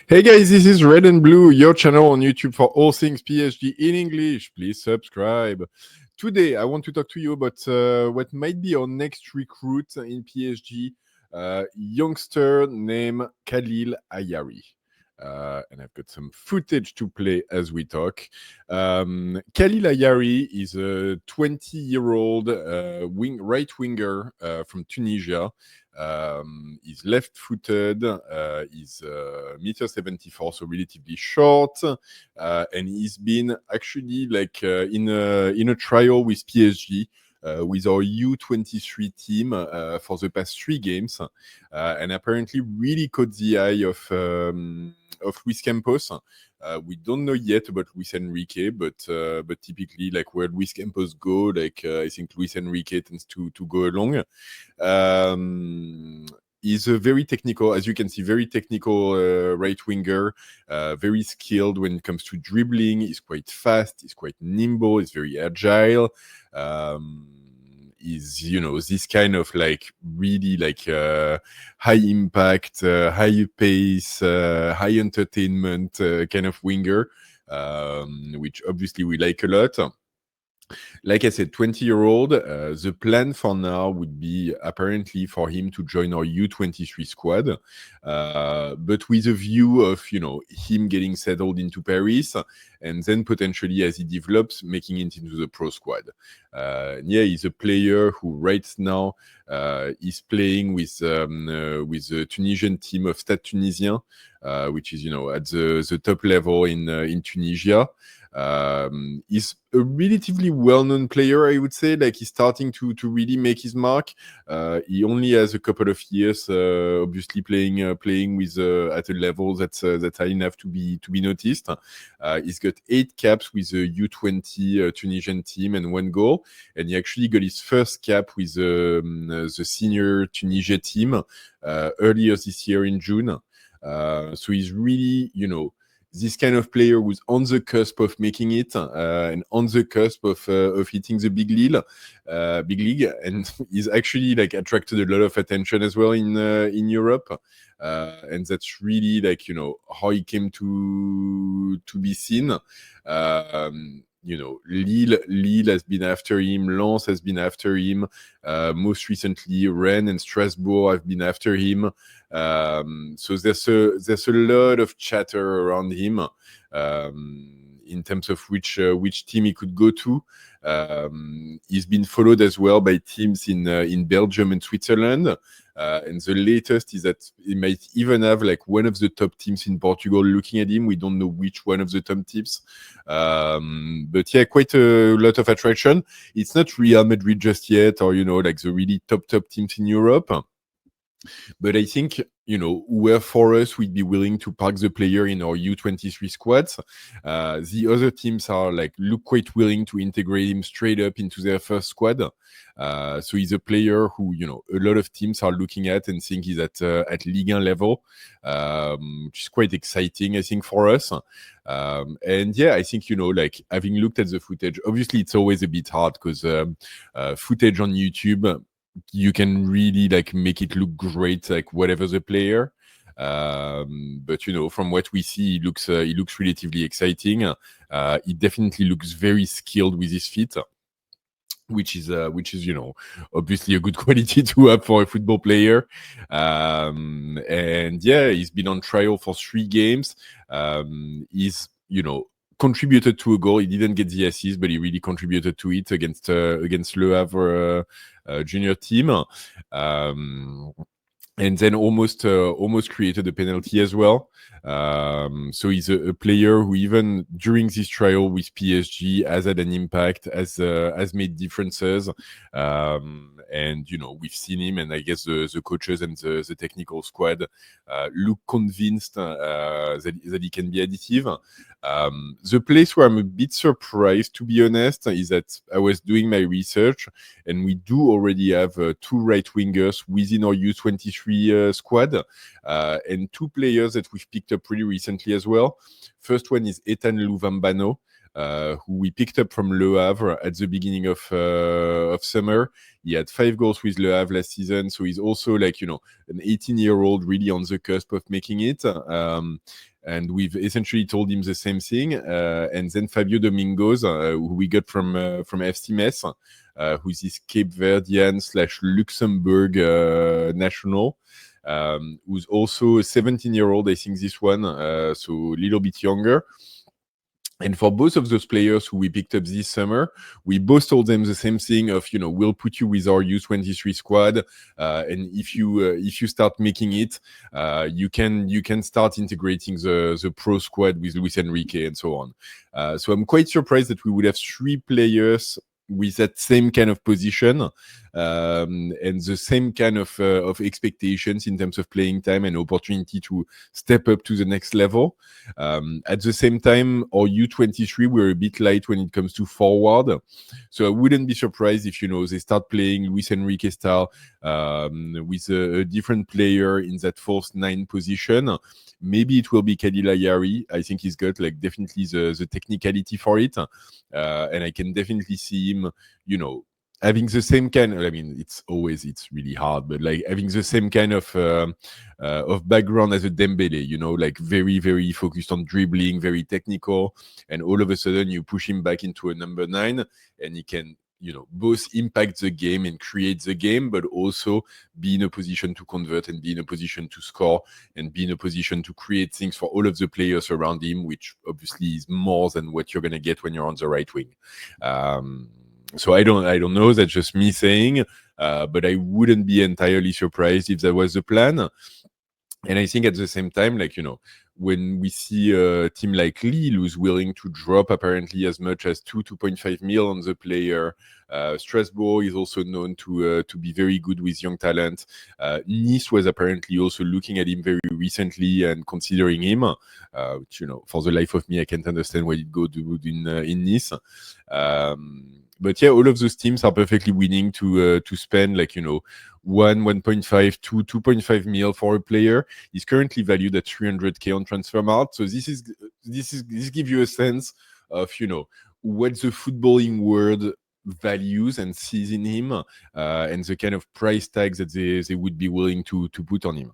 Hey guys, this is Red and Blue, your channel on YouTube for all things PSG in English. Please subscribe. Today, I want to talk to you about what might be our next recruit in PSG, youngster named Khalil Ayari. And I've got some footage to play as we talk. Khalil Ayari is a 20-year-old right winger from Tunisia. He's left-footed. He's 1.74 m, so relatively short, and he's been actually in a trial with PSG. With our U23 team for the past 3 games, and apparently really caught the eye of Luis Campos. We don't know yet about Luis Enrique, but typically, where Luis Campos go, I think Luis Enrique tends to go along. He's a very technical, as you can see, very technical right winger, very skilled when it comes to dribbling. He's quite fast, he's quite nimble, he's very agile. Is this kind of really high impact, high pace, high entertainment kind of winger, which obviously we like a lot. Like I said, 20-year-old. The plan for now would be apparently for him to join our U23 squad, but with a view of him getting settled into Paris, and then potentially, as he develops, making it into the pro squad. He's a player who right now is playing with the Tunisian team of Stade Tunisien, which is at the top level in Tunisia. He's a relatively well-known player, I would say. He's starting to really make his mark. He only has a couple of years, obviously playing with at a level that's high enough to be noticed. He's got 8 caps with the U20 Tunisian team and 1 goal, and he actually got his first cap with the senior Tunisia team earlier this year in June. So he's really, this kind of player who's on the cusp of making it, and on the cusp of hitting the big league, and he's actually attracted a lot of attention as well in Europe, and that's really how he came to be seen. Lille has been after him, Lens has been after him, most recently Rennes and Strasbourg have been after him. So there's a lot of chatter around him in terms of which team he could go to. He's been followed as well by teams in Belgium and Switzerland. And the latest is that he might even have one of the top teams in Portugal looking at him. We don't know which one of the top teams. But yeah, quite a lot of attraction. It's not Real Madrid just yet, or the really top teams in Europe. But I think, where for us, we'd be willing to park the player in our U23 squads. The other teams are look quite willing to integrate him straight up into their first squad. So he's a player who, a lot of teams are looking at and think he's at Ligue 1 level, which is quite exciting, I think, for us. And yeah, I think, having looked at the footage, obviously it's always a bit hard because footage on YouTube, you can really make it look great, whatever the player. But from what we see, he looks relatively exciting. He definitely looks very skilled with his feet, which is obviously a good quality to have for a football player. And yeah, he's been on trial for 3 games. He's contributed to a goal. He didn't get the assist, but he really contributed to it against Le Havre junior team. And then almost created a penalty as well. So he's a player who, even during this trial with PSG, has had an impact, has made differences. And we've seen him, and I guess the coaches and the technical squad look convinced that he can be additive. The place where I'm a bit surprised, to be honest, is that I was doing my research, and we do already have 2 right wingers within our U23 squad, and 2 players that we've picked up pretty recently as well. First one is Ethan Luvambano, who we picked up from Le Havre at the beginning of summer. He had 5 goals with Le Havre last season, so he's also like, an 18-year-old really on the cusp of making it. And we've essentially told him the same thing. And then Fabio Domingos, who we got from FC Metz, who's this Cape Verdean / Luxembourg national, who's also a 17-year-old, I think this one, so a little bit younger. And for both of those players who we picked up this summer, we both told them the same thing of, we'll put you with our U23 squad. And if you start making it, you can start integrating the pro squad with Luis Enrique and so on. So I'm quite surprised that we would have 3 players with that same kind of position and the same kind of expectations in terms of playing time and opportunity to step up to the next level. At the same time, our U23 were a bit light when it comes to forward. So I wouldn't be surprised if, they start playing Luis Enrique style with a different player in that false 9 position. Maybe it will be Khalil Ayari. I think he's got like definitely the technicality for it. And I can definitely see him, having the same kind of, it's really hard, but like having the same kind of background as a Dembele, like very, very focused on dribbling, very technical. And all of a sudden you push him back into a number 9 and he can, both impact the game and create the game, but also be in a position to convert and be in a position to score and be in a position to create things for all of the players around him, which obviously is more than what you're going to get when you're on the right wing. So I don't know. That's just me saying, but I wouldn't be entirely surprised if that was the plan. And I think at the same time, like, when we see a team like Lille who's willing to drop apparently as much as 2.5 mil on the player, Strasbourg is also known to be very good with young talent. Nice was apparently also looking at him very recently and considering him, which, for the life of me, I can't understand why it go do in Nice. But yeah, all of those teams are perfectly willing to spend like, 1.5 to 2.5 mil for a player. He's currently valued at 300k on Transfermarkt. So this gives you a sense of, what the footballing world values and sees in him, and the kind of price tags that they would be willing to put on him.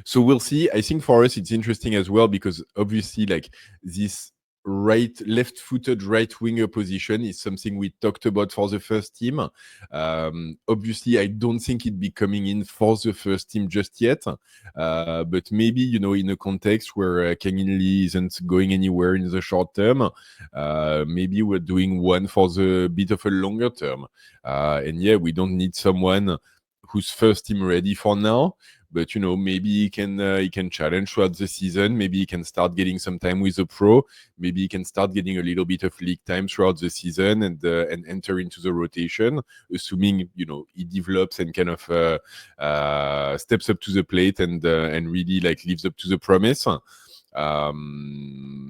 So we'll see. I think for us it's interesting as well because obviously like this left-footed right winger position is something we talked about for the first team. Obviously, I don't think it'd be coming in for the first team just yet. But maybe, in a context where Kangin Lee isn't going anywhere in the short term, maybe we're doing one for the bit of a longer term. And yeah, we don't need someone who's first team ready for now. But maybe he can challenge throughout the season. Maybe he can start getting some time with a pro. Maybe he can start getting a little bit of league time throughout the season and enter into the rotation, assuming he develops and kind of steps up to the plate and really like lives up to the promise.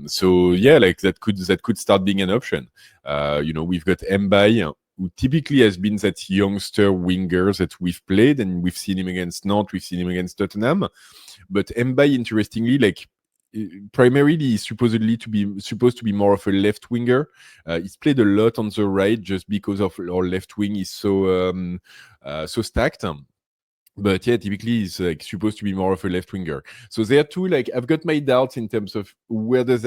So yeah, like that could start being an option. We've got Mbaye, who typically has been that youngster winger that we've played, and we've seen him against Nantes, we've seen him against Tottenham. But Mbaye, interestingly, like primarily he's supposed to be more of a left winger. He's played a lot on the right just because of our left wing is so stacked. But yeah, typically he's like supposed to be more of a left winger. So there too, like I've got my doubts in terms of where would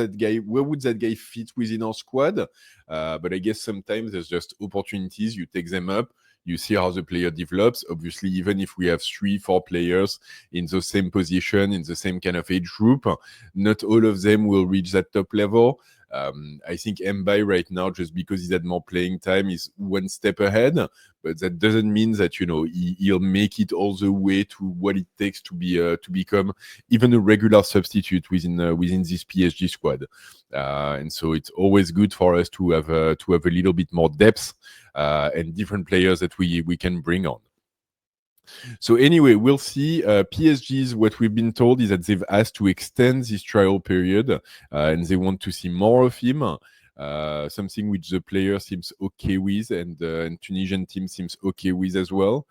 that guy fit within our squad. But I guess sometimes there's just opportunities. You take them up, you see how the player develops. Obviously, even if we have 3-4 players in the same position, in the same kind of age group, not all of them will reach that top level. I think Mbaye right now, just because he's had more playing time, is one step ahead. But that doesn't mean that he'll make it all the way to what it takes to become even a regular substitute within this PSG squad. And so it's always good for us to have a little bit more depth and different players that we can bring on. So anyway, we'll see. PSG's, what we've been told is that they've asked to extend this trial period and they want to see more of him. Something which the player seems okay with and Tunisian team seems okay with as well.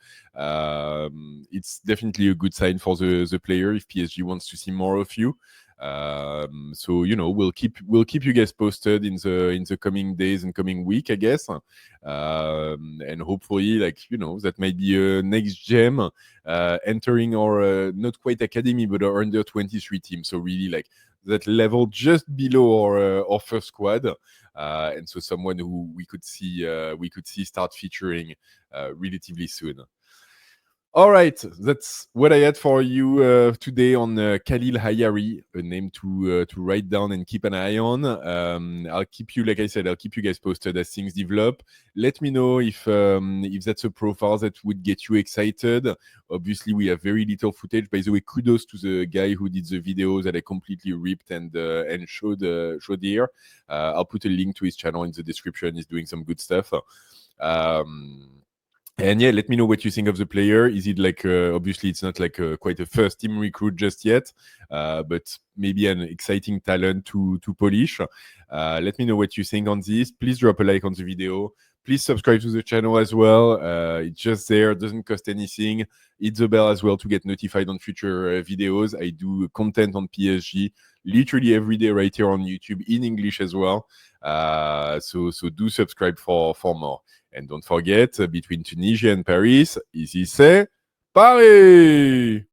It's definitely a good sign for the player if PSG wants to see more of you. So we'll keep you guys posted in the coming days and coming week, I guess. And hopefully, that might be a next gem entering our not quite academy, but our under 23 team. So really like that level just below our first squad. And so someone who we could see start featuring relatively soon. All right, that's what I had for you today on Khalil Ayari, a name to write down and keep an eye on. I'll keep you, like I said, I'll keep you guys posted as things develop. Let me know if that's a profile that would get you excited. Obviously, we have very little footage. By the way, kudos to the guy who did the video that I completely ripped and showed here. I'll put a link to his channel in the description. He's doing some good stuff. And yeah, let me know what you think of the player. Is it like, obviously it's not like quite a first team recruit just yet, but maybe an exciting talent to polish. Let me know what you think on this. Please drop a like on the video. Please subscribe to the channel as well. It's just there, doesn't cost anything. Hit the bell as well to get notified on future videos. I do content on PSG literally every day right here on YouTube in English as well. So do subscribe for more. And don't forget, between Tunisia and Paris, ici c'est Paris!